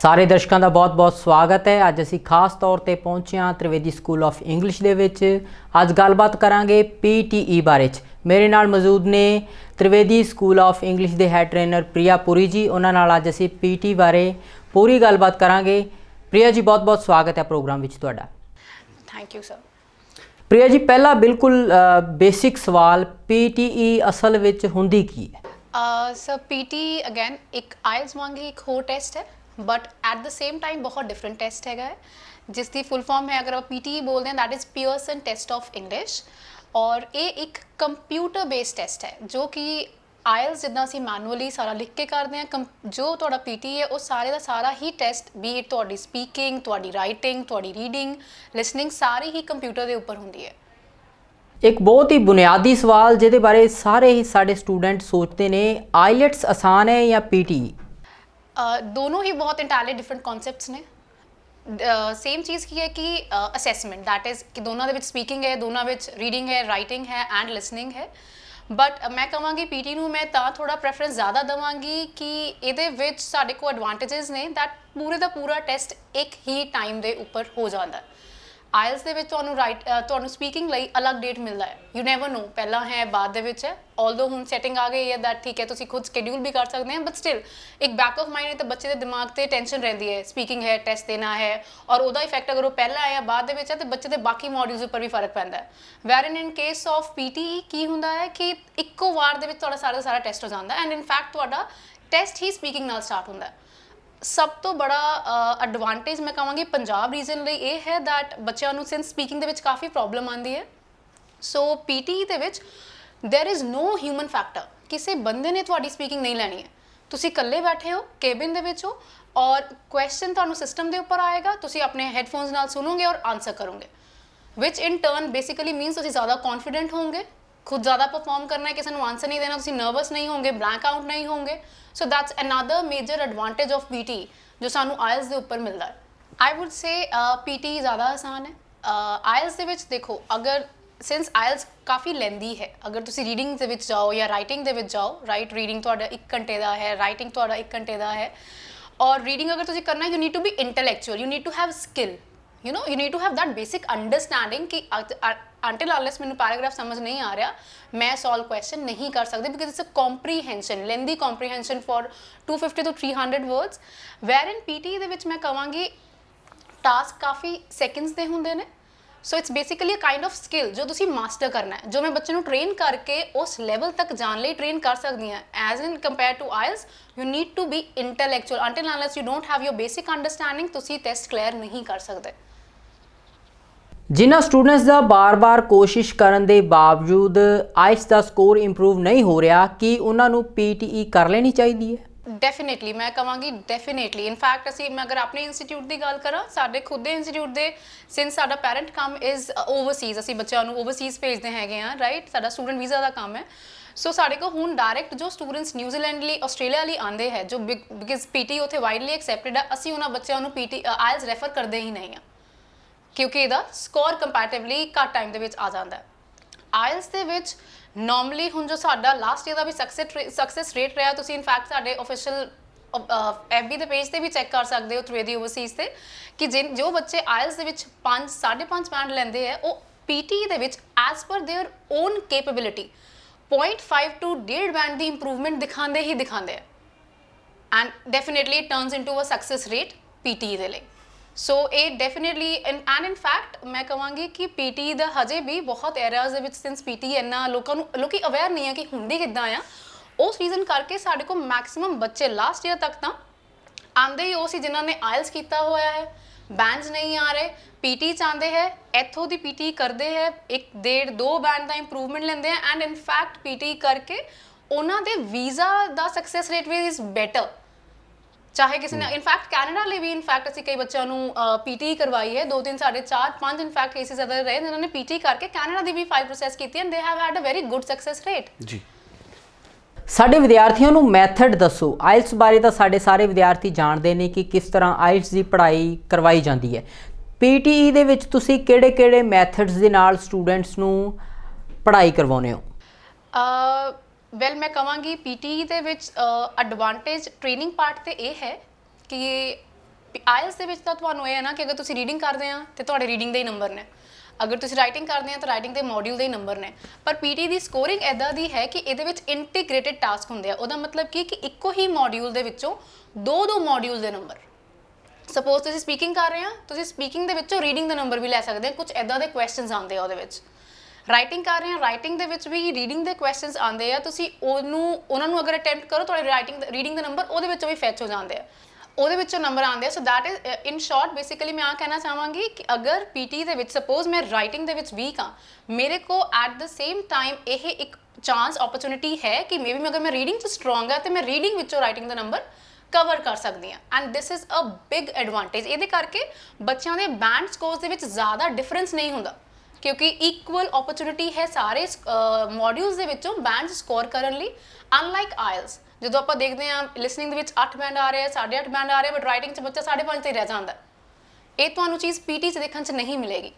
ਸਾਰੇ ਦਰਸ਼ਕਾਂ ਦਾ ਬਹੁਤ-ਬਹੁਤ ਸਵਾਗਤ ਹੈ। ਅੱਜ ਅਸੀਂ ਖਾਸ ਤੌਰ ਤੇ ਪਹੁੰਚੇ ਹਾਂ ਤ੍ਰਿਵੇਦੀ ਸਕੂਲ ਆਫ ਇੰਗਲਿਸ਼ ਦੇ ਵਿੱਚ। ਅੱਜ ਗੱਲਬਾਤ ਕਰਾਂਗੇ ਪੀਟੀਈ ਬਾਰੇ। ਮੇਰੇ ਨਾਲ ਮੌਜੂਦ ਨੇ ਤ੍ਰਿਵੇਦੀ ਸਕੂਲ ਆਫ ਇੰਗਲਿਸ਼ ਦੇ ਹੈਡ ਟ੍ਰੇਨਰ ਪ੍ਰਿਆ ਪੁਰੀ ਜੀ। ਉਹਨਾਂ ਨਾਲ ਅੱਜ ਅਸੀਂ ਪੀਟੀ ਬਾਰੇ ਪੂਰੀ ਗੱਲਬਾਤ ਕਰਾਂਗੇ। ਪ੍ਰਿਆ ਜੀ, ਬਹੁਤ-ਬਹੁਤ ਸਵਾਗਤ ਹੈ ਪ੍ਰੋਗਰਾਮ ਵਿੱਚ ਤੁਹਾਡਾ। Thank you sir. Priya ji, ਪਹਿਲਾ ਬਿਲਕੁਲ ਬੇਸਿਕ ਸਵਾਲ, ਪੀਟੀਈ ਅਸਲ ਵਿੱਚ ਹੁੰਦੀ ਕੀ ਹੈ? ਸਰ ਪੀਟੀ ਅਗੇਨ ਇੱਕ ਆਇਲਸ ਵਾਂਗੀ ਇੱਕ ਹੋਰ ਟੈਸਟ ਹੈ, but at the same time बहुत डिफरेंट टेस्ट है जिसकी फुल फॉर्म है, अगर आप पीटी बोलते हैं, that is Pearson test of English. और ये एक कंप्यूटर बेस्ड टेस्ट है जो कि आयल्स जिदा असी मैनुअली सारा लिख के करते हैं, जो तुहाडा पीटी है वो सारे का सारा ही टेस्ट, बी इट तुहाडी स्पीकिंग, तुहाडी राइटिंग, तुहाडी रीडिंग, लिसनिंग, सारी ही कंप्यूटर के उपर होंदी है। एक बहुत ही बुनियादी सवाल जिहदे बारे सारे ही साडे स्टूडेंट सोचते ने, आईलेट्स आसान है या पीटी? दोनों ही बहुत इंटायरली डिफरेंट कॉन्सैप्ट्स ने। सेम चीज़ की है कि असैसमेंट, दैट इज़ कि दोनों दे विच स्पीकिंग है, दोनों विच रीडिंग है, राइटिंग है एंड लिसनिंग है। बट मैं कहांगी पीटी नूं मैं तां थोड़ा प्रैफरेंस ज़्यादा देवांगी कि इहदे विच साडे कोल एडवांटेजेस ने दैट पूरे दा पूरा टेस्ट एक ही टाइम दे उपर हो जाता है। आयल्स ਦੇ ਵਿੱਚ ਤੁਹਾਨੂੰ ਸਪੀਕਿੰਗ ਲਈ ਅਲੱਗ ਡੇਟ ਮਿਲਦਾ ਹੈ। ਯੂ ਨੈਵਰ ਨੋ ਪਹਿਲਾਂ ਹੈ ਬਾਅਦ ਦੇ ਵਿੱਚ ਹੈ। ਆਲਦੋ ਹੁਣ ਸੈਟਿੰਗ ਆ ਗਈ ਹੈ ਦੈਟ ਠੀਕ ਹੈ ਤੁਸੀਂ ਖੁਦ ਸ਼ਡਿਊਲ ਵੀ ਕਰ ਸਕਦੇ ਹੋ, ਬਟ ਸਟਿਲ ਇੱਕ ਬੈਕ ਆਫ ਮਾਈਂਡ ਤੇ ਬੱਚੇ ਦੇ ਦਿਮਾਗ ਤੇ ਟੈਨਸ਼ਨ ਰਹਿੰਦੀ ਹੈ, ਸਪੀਕਿੰਗ ਹੈ, ਟੈਸਟ ਦੇਣਾ ਹੈ, ਔਰ ਉਹਦਾ ਇਫੈਕਟ ਅਗਰ ਉਹ ਪਹਿਲਾਂ ਆਇਆ ਬਾਅਦ ਦੇ ਵਿੱਚ ਹੈ ਤੇ ਬੱਚੇ ਦੇ ਬਾਕੀ ਮੋਡਿਊਲਸ ਉੱਪਰ ਵੀ ਫਰਕ ਪੈਂਦਾ ਹੈ। Whereas in case of PT ਕੀ ਹੁੰਦਾ ਹੈ ਕਿ ਇੱਕੋ ਵਾਰ ਦੇ ਵਿੱਚ ਤੁਹਾਡਾ ਸਾਰਾ ਟੈਸਟ ਹੋ ਜਾਂਦਾ ਐਂਡ ਇਨ ਫੈਕਟ ਤੁਹਾਡਾ ਟੈਸਟ ਹੀ ਸਪੀਕਿੰਗ ਨਾਲ ਸਟਾਰਟ ਹੁੰਦਾ ਹੈ। ਸਭ ਤੋਂ ਬੜਾ ਐਡਵਾਂਟੇਜ ਮੈਂ ਕਹਾਂਗੀ ਪੰਜਾਬ ਰੀਜਨ ਲਈ ਇਹ ਹੈ ਦੈਟ ਬੱਚਿਆਂ ਨੂੰ ਸਿੰਸ ਸਪੀਕਿੰਗ ਦੇ ਵਿੱਚ ਕਾਫੀ ਪ੍ਰੋਬਲਮ ਆਉਂਦੀ ਹੈ, ਸੋ ਪੀਟੀ ਦੇ ਵਿੱਚ there is no human factor. ਕਿਸੇ ਬੰਦੇ ਨੇ ਤੁਹਾਡੀ ਸਪੀਕਿੰਗ ਨਹੀਂ ਲੈਣੀ ਹੈ, ਤੁਸੀਂ ਇਕੱਲੇ ਬੈਠੇ ਹੋ, ਕੇਬਿਨ ਦੇ ਵਿੱਚ ਹੋ, ਔਰ ਕੁਐਸਚਨ ਤੁਹਾਨੂੰ ਸਿਸਟਮ ਦੇ ਉੱਪਰ ਆਏਗਾ, ਤੁਸੀਂ ਆਪਣੇ ਹੈਡਫੋਨਸ ਨਾਲ ਸੁਣੋਗੇ ਔਰ ਆਨਸਰ ਕਰੋਗੇ, ਵਿਚ ਇਨ ਟਰਨ ਬੇਸਿਕਲੀ ਮੀਨਸ ਤੁਸੀਂ ਜ਼ਿਆਦਾ ਕੌਨਫੀਡੈਂਟ ਹੋਵੋਗੇ, खुद ज़्यादा परफॉर्म करना है, किसी को आंसर नहीं देना, तुम नर्वस नहीं होंगे, ब्लैंक आउट नहीं होंगे। So that's another major advantage of PT जो सानू आयल्स के उपर मिलता है। आई वुड से पीटी ज़्यादा आसान है। आयल्स के देखो, अगर सिंस आयल्स काफ़ी लेंदी है, अगर तुम रीडिंग के जाओ या राइटिंग के जाओ, राइट रीडिंग तो 1 घंटे का है, राइटिंग तो 1 घंटे का है, और रीडिंग अगर तुम करना, you need to be intellectual, you need to have skill, you know, you need to have that basic understanding कि अंटिल अनलेस मैंने पैराग्राफ समझ नहीं आ रहा मैं सॉल्व क्वेश्चन नहीं कर सकती, because it's a comprehension, lengthy comprehension for 250 to 300 words. वैर इन पीटी दे विच मैं कहांगी टास्क काफ़ी सैकेंड्स दे हुंदे ने, so it's basically a kind of skill जो तुसी मास्टर करना है, जो मैं बच्चे नूं ट्रेन करके उस लैवल तक जाने लई ट्रेन कर सकदी हां। As in compare to IELTS you need to be intellectual, until unless you don't have your basic understanding तुसी टेस्ट क्लियर नहीं कर सकते। जिन्हां स्टूडेंट्स का बार-बार कोशिश करने के बावजूद आइल्स का स्कोर इंप्रूव नहीं हो रहा, कि उन्होंने पीटीई कर लेनी चाहिए है? डेफिनेटली मैं कहांगी डेफिनेटली। इनफैक्ट असी मैं अगर अपने इंस्टीट्यूट की गल करा, साडे खुद के इंस्टीट्यूट के सिंस साडा पेरेंट काम इज़ ओवरसीज़, असी बच्चों को ओवरसीज़ भेजते हैं, राइट, साडा स्टूडेंट वीज़ा का काम है। सो साडे को हुण डायरैक्ट जो स्टूडेंट्स न्यूजीलैंड लिए आस्ट्रेलिया लिए आते हैं, जो बिकॉज पीटी उत्थे वाइडली एक्सैप्टेड है, असी उन्होंने बच्चों को पीटी आयल्स रैफर करते ही नहीं हैं, क्योंकि ਇਹਦਾ ਸਕੋਰ ਕੰਪੈਰੇਟਿਵਲੀ ਘੱਟ ਟਾਈਮ ਦੇ ਵਿੱਚ ਆ ਜਾਂਦਾ ਹੈ। ਆਇਲਸ ਦੇ ਵਿੱਚ ਨੋਰਮਲੀ ਹੁਣ ਜੋ ਸਾਡਾ ਲਾਸਟ ਈਅਰ ਦਾ ਵੀ ਸਕਸੈਸ ਰੇਟ ਰਿਹਾ, ਤੁਸੀਂ ਇਨਫੈਕਟ ਸਾਡੇ ਆਫੀਸ਼ੀਅਲ FB ਦੇ ਪੇਜ ਤੇ ਵੀ ਚੈੱਕ ਕਰ ਸਕਦੇ ਹੋ ਤ੍ਰਿਵੇਦੀ ਓਵਰਸੀਜ਼ ਤੇ, ਕਿ ਜੋ ਬੱਚੇ ਆਇਲਸ ਦੇ ਵਿੱਚ 5 5.5 ਬੈਂਡ ਲੈਂਦੇ ਹੈ, ਉਹ ਪੀਟੀ ਦੇ ਵਿੱਚ as per their own capability 0.5 to 1.5 band ਦੀ ਇੰਪਰੂਵਮੈਂਟ ਦਿਖਾਉਂਦੇ ਹੀ ਦਿਖਾਉਂਦੇ ਹੈ, and definitely it turns into a success rate PT ਦੇ ਲਈ। ਸੋ ਇਹ ਡੈਫੀਨੇਟਲੀ ਐਂਡ ਇਨ ਫੈਕਟ ਮੈਂ ਕਹਾਂਗੀ ਕਿ ਪੀਟੀ ਦਾ ਹਜੇ ਵੀ ਬਹੁਤ ਏਰੀਆਜ਼ ਦੇ ਵਿੱਚ ਸਿੰਸ ਪੀਟੀ ਇੰਨਾ ਲੋਕੀ ਅਵੇਅਰ ਨਹੀਂ ਹੈ ਕਿ ਹੁੰਦੀ ਕਿੱਦਾਂ ਆ, ਉਸ ਰੀਜ਼ਨ ਕਰਕੇ ਸਾਡੇ ਕੋਲ ਮੈਕਸਿਮਮ ਬੱਚੇ ਲਾਸਟ ਈਅਰ ਤੱਕ ਤਾਂ ਆਉਂਦੇ ਹੀ ਉਹ ਸੀ ਜਿਨ੍ਹਾਂ ਨੇ ਆਇਲਸ ਕੀਤਾ ਹੋਇਆ ਹੈ, ਬੈਂਡਸ ਨਹੀਂ ਆ ਰਹੇ, ਪੀਟੀ ਚਾਹੁੰਦੇ ਹੈ, ਇੱਥੋਂ ਦੀ ਪੀਟੀ ਕਰਦੇ ਹੈ, 1 1.5 2 ਬੈਂਡ ਦਾ ਇੰਪਰੂਵਮੈਂਟ ਲੈਂਦੇ ਹੈ, ਐਂਡ ਇਨ ਫੈਕਟ ਪੀਟੀ ਕਰਕੇ ਉਹਨਾਂ ਦੇ ਵੀਜ਼ਾ ਦਾ ਸਕਸੈਸ ਰੇਟ ਵੀ ਇਜ਼ ਬੈਟਰ। चाहे किसी ने इनफैक्ट कैनेडा लिए भी इनफैक्ट असी कई बच्चों को पीटी करवाई है, 2 3 4 5 इनफैक्ट केसेस ज़्यादा रहे जिन्होंने पीटी करके कैनेडा की भी फाइल प्रोसैस की and they have had a very good success rate. जी, साडे विद्यार्थियों को मैथड दसो। आइल्स बारे तो साडे सारे विद्यार्थी जानते हैं कि किस तरह आइल्स की पढ़ाई करवाई जाती है, पीटीई दे विच तुसी किहड़े-किहड़े मैथड्स दे नाल स्टूडेंट्स नूं पढ़ाई करवाउने हो? ਵੈਲ ਮੈਂ ਕਹਾਂਗੀ ਪੀਟੀ ਦੇ ਵਿੱਚ ਐਡਵਾਂਟੇਜ ਟ੍ਰੇਨਿੰਗ ਪਾਰਟ ਤੇ ਇਹ ਹੈ ਕਿ ਆਇਲਸ ਦੇ ਵਿੱਚ ਤਾਂ ਤੁਹਾਨੂੰ ਇਹ ਹੈ ਨਾ ਕਿ ਅਗਰ ਤੁਸੀਂ ਰੀਡਿੰਗ ਕਰਦੇ ਆ ਤੇ ਤੁਹਾਡੇ ਰੀਡਿੰਗ ਦੇ ਹੀ ਨੰਬਰ ਨੇ, ਅਗਰ ਤੁਸੀਂ ਰਾਈਟਿੰਗ ਕਰਦੇ ਆ ਤਾਂ ਰਾਈਟਿੰਗ ਦੇ ਮੋਡਿਊਲ ਦੇ ਹੀ ਨੰਬਰ ਨੇ। ਪਰ ਪੀਟੀ ਦੀ ਸਕੋਰਿੰਗ ਇੱਦਾਂ ਦੀ ਹੈ ਕਿ ਇਹਦੇ ਵਿੱਚ ਇੰਟੀਗ੍ਰੇਟਿਡ ਟਾਸਕ ਹੁੰਦੇ ਆ। ਉਹਦਾ ਮਤਲਬ ਕੀ ਕਿ ਇੱਕੋ ਹੀ ਮੋਡਿਊਲ ਦੇ ਵਿੱਚੋਂ ਦੋ ਮੋਡਿਊਲ ਦੇ ਨੰਬਰ, ਸਪੋਜ਼ ਤੁਸੀਂ ਸਪੀਕਿੰਗ ਕਰ ਰਹੇ ਆ, ਤੁਸੀਂ ਸਪੀਕਿੰਗ ਦੇ ਵਿੱਚੋਂ ਰੀਡਿੰਗ ਦੇ ਨੰਬਰ ਵੀ ਲੈ ਸਕਦੇ ਆ। ਕੁਝ ਇੱਦਾਂ ਦੇ ਕੁਐਸਚਨਸ ਆਉਂਦੇ ਆ ਉਹਦੇ ਵਿੱਚ। ਰਾਈਟਿੰਗ ਕਰ ਰਹੇ ਆ, ਰਾਈਟਿੰਗ ਦੇ ਵਿੱਚ ਵੀ ਰੀਡਿੰਗ ਦੇ ਕੁਐਸਚਨਸ ਆਉਂਦੇ ਆ। ਤੁਸੀਂ ਉਹਨਾਂ ਨੂੰ ਅਗਰ ਅਟੈਂਪਟ ਕਰੋ, ਤੁਹਾਡੇ ਰੀਡਿੰਗ ਦੇ ਨੰਬਰ ਉਹਦੇ ਵਿੱਚੋਂ ਵੀ ਫੈਚ ਹੋ ਜਾਂਦੇ ਆ, ਉਹਦੇ ਵਿੱਚੋਂ ਨੰਬਰ ਆਉਂਦੇ ਆ। So that is in short basically ਮੈਂ ਆ ਕਹਿਣਾ ਚਾਹਾਂਗੀ ਕਿ ਅਗਰ ਪੀਟੀ ਦੇ ਵਿੱਚ ਸਪੋਜ਼ ਮੈਂ ਰਾਈਟਿੰਗ ਦੇ ਵਿੱਚ ਵੀਕ ਆ, ਮੇਰੇ ਕੋ ਐਟ ਦ ਸੇਮ ਟਾਈਮ ਇਹ ਇੱਕ ਚਾਂਸ ਓਪਰਚੁਨਿਟੀ ਹੈ ਕਿ ਮੇਬੀ ਅਗਰ ਮੈਂ ਰੀਡਿੰਗ 'ਚ ਸਟਰੋਂਗ ਆ ਤੇ ਮੈਂ ਰੀਡਿੰਗ ਵਿੱਚੋਂ ਰਾਈਟਿੰਗ ਦਾ ਨੰਬਰ ਕਵਰ ਕਰ ਸਕਦੀ ਹਾਂ। And this is a big advantage. ਇਹਦੇ ਕਰਕੇ ਬੱਚਿਆਂ ਦੇ ਬੈਂਡ ਸਕੋਰਸ ਦੇ ਵਿੱਚ ਜ਼ਿਆਦਾ ਡਿਫਰੈਂਸ ਨਹੀਂ ਹੁੰਦਾ, ਕਿਉਂਕਿ ਇਕੁਅਲ ਓਪਰਚੁਨਿਟੀ ਹੈ ਸਾਰੇ ਮੋਡਿਊਲਸ ਦੇ ਵਿੱਚੋਂ ਬੈਂਡ ਸਕੋਰ ਕਰਨ ਲਈ। ਅਨਲਾਈਕ ਆਇਲਸ, ਜਦੋਂ ਆਪਾਂ ਦੇਖਦੇ ਹਾਂ ਲਿਸਨਿੰਗ ਦੇ ਵਿੱਚ 8 ਬੈਂਡ ਆ ਰਹੇ ਆ, 8.5 ਬੈਂਡ ਆ ਰਹੇ, ਬਟ ਰਾਈਟਿੰਗ 'ਚ ਬੱਚਾ 5.5 ਤੇ ਰਹਿ ਜਾਂਦਾ। ਇਹ ਤੁਹਾਨੂੰ ਚੀਜ਼ ਪੀਟੀ 'ਚ ਦੇਖਣ 'ਚ ਨਹੀਂ ਮਿਲੇਗੀ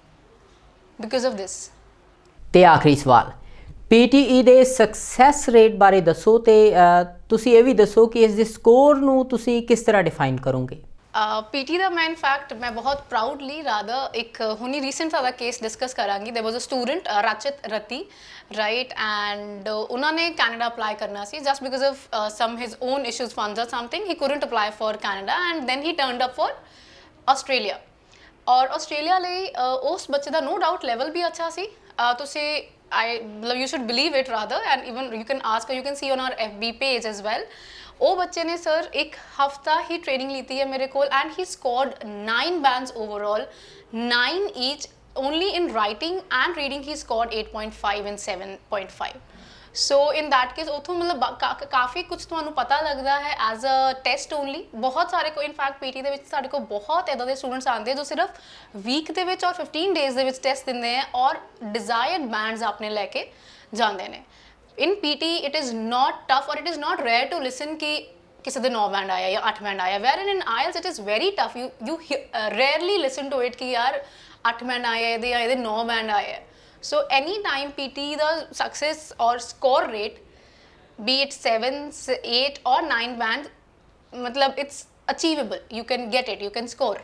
ਬਿਕਾਜ਼ ਆਫ ਦਿਸ। ਤੇ ਆਖਰੀ ਸਵਾਲ, ਪੀਟੀਈ ਦੇ ਸਕਸੈਸ ਰੇਟ ਬਾਰੇ ਦੱਸੋ ਤੇ ਤੁਸੀਂ ਇਹ ਵੀ ਦੱਸੋ ਕਿ ਇਸ ਦੇ ਸਕੋਰ ਨੂੰ ਤੁਸੀਂ ਕਿਸ ਤਰ੍ਹਾਂ ਡਿਫਾਈਨ ਕਰੋਗੇ। ਪੀਟੀ ਦਾ ਮੈਂ ਇਨਫੈਕਟ ਮੈਂ ਬਹੁਤ ਪ੍ਰਾਊਡਲੀ ਰਾਦਰ ਇੱਕ ਹੁਣੀ ਰੀਸੈਂਟ ਸਾਡਾ ਕੇਸ ਡਿਸਕਸ ਕਰਾਂਗੀ। There was a student Rachit Rati, right, and ਉਹਨਾਂ ਨੇ ਕੈਨੇਡਾ ਅਪਲਾਈ ਕਰਨਾ ਸੀ। Just because of some his own issues funds ਔਰ something he couldn't apply for Canada and then he turned up for Australia. ਔਰ Australia ਲਈ ਉਸ ਬੱਚੇ ਦਾ ਨੋ ਡਾਊਟ ਲੈਵਲ ਵੀ ਅੱਛਾ ਸੀ। ਤੁਸੀਂ you should believe it rather, and even you can ask, you can see on our FB page as well। ਉਹ ਬੱਚੇ ਨੇ sir ਇੱਕ ਹਫਤਾ ਹੀ ਟ੍ਰੇਨਿੰਗ ਲੀਤੀ ਹੈ ਮੇਰੇ ਕੋਲ and he scored 9 bands overall, 9 each only in writing and reading he scored 8.5 and 7.5। So in that case ਉੱਥੋਂ ਮਤਲਬ ਕਾਫੀ ਕੁਝ ਤੁਹਾਨੂੰ ਪਤਾ ਲੱਗਦਾ ਹੈ ਐਜ਼ ਅ ਟੈਸਟ ਓਨਲੀ। ਬਹੁਤ ਸਾਰੇ ਕੋਈ ਇਨਫੈਕਟ ਪੀਟੀ ਦੇ ਵਿੱਚ ਸਾਡੇ ਕੋਲ ਬਹੁਤ ਇੱਦਾਂ ਦੇ ਸਟੂਡੈਂਟਸ ਆਉਂਦੇ ਜੋ ਸਿਰਫ ਵੀਕ ਦੇ ਵਿੱਚ ਔਰ 15 ਡੇਜ਼ ਦੇ ਵਿੱਚ ਟੈਸਟ ਦਿੰਦੇ ਆ ਔਰ ਡਿਜ਼ਾਇਰਡ ਬੈਂਡਸ ਆਪਣੇ ਲੈ ਕੇ ਜਾਂਦੇ ਨੇ। In PT it is not tough ਔਰ it is not rare to listen ਕਿ ਕਿਸੇ ਦੇ 9 ਬੈਂਡ ਆਇਆ ਜਾਂ 8 ਬੈਂਡ ਆਇਆ। Where in IELTS it is very tough, you rarely listen to it ਕਿ ਯਾਰ 8 ਬੈਂਡ ਆਇਆ ਇਹਦੇ ਜਾਂ ਇਹਦੇ 9 ਬੈਂਡ ਆਏ। So anytime PT the success or score rate, be it 7, 8 or 9 band, matlab it's achievable, you can get it, you can score।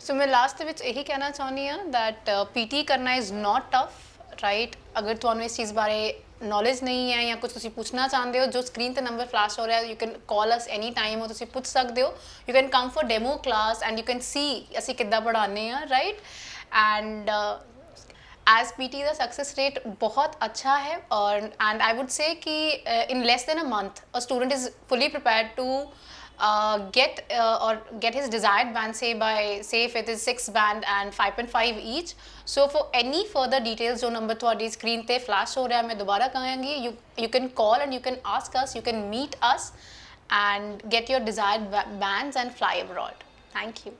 So मैं last ਵਿੱਚ ਇਹੀ ਕਹਿਣਾ ਚਾਹੁੰਦੀ ਹਾਂ that PT ਕਰਨਾ is not tough, right। ਅਗਰ ਤੁਹਾਨੂੰ ਇਸ ਚੀਜ਼ ਬਾਰੇ ਨੌਲੇਜ ਨਹੀਂ ਹੈ ਜਾਂ ਕੁਝ ਤੁਸੀਂ ਪੁੱਛਣਾ ਚਾਹੁੰਦੇ ਹੋ, ਜੋ ਸਕਰੀਨ ਤੇ ਨੰਬਰ ਫਲੈਸ਼ ਹੋ ਰਿਹਾ you can call us any time, ਉਹ ਤੁਸੀਂ ਪੁੱਛ ਸਕਦੇ ਹੋ। You can come for demo class and you can see ਅਸੀਂ ਕਿੱਦਾਂ ਪੜ੍ਹਾਉਂਦੇ ਹਾਂ, right. And as PT the success rate बहुत अच्छा है और and I would say कि in less than a month a student is fully prepared to get his desired band, say if it is 6 band and 5.5 each। so for any further details जो number ਤੁਹਾਡੀ screen ਤੇ flash ਹੋ ਰਿਹਾ ਮੈਂ ਦੁਬਾਰਾ ਕਹਾਂਗੀ, you can call and you can ask us, you can meet us and get your desired bands and fly abroad। Thank you।